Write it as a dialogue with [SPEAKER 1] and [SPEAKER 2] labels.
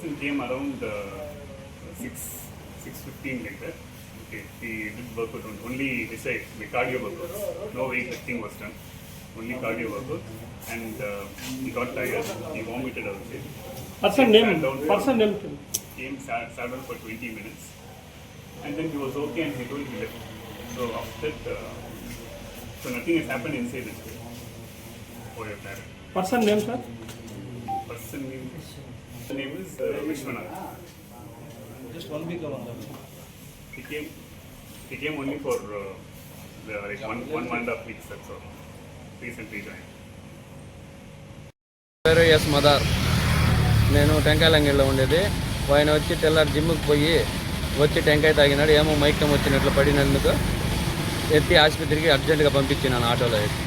[SPEAKER 1] patient came around 6:15 like that. Okay, he did workout only this side, the cardio workout. No weightlifting was done. Only cardio workout, and he got tired. He vomited outside.
[SPEAKER 2] Person name.
[SPEAKER 1] Came sat down for 20 minutes, and then he was okay, and he told he left. So after that, so nothing has happened inside this way. For your parent.
[SPEAKER 2] Person name, sir?
[SPEAKER 1] Person name. The name is Vishwanath.
[SPEAKER 3] Just 1 week ago.
[SPEAKER 1] He came only for like one and a half weeks. That's all. Recently joined.
[SPEAKER 4] పేరు yes Madar. నేను టెంకాయలంగిలో ఉండేది. ఆయన వచ్చి తెల్లారి జిమ్కి పోయి వచ్చి టెంకాయ తాగినాడు. ఏమో మైకం వచ్చినట్లు పడినందుకు ఎత్తి ఆసుపత్రికి అర్జెంటుగా పంపించినాను ఆటోలో వేసి.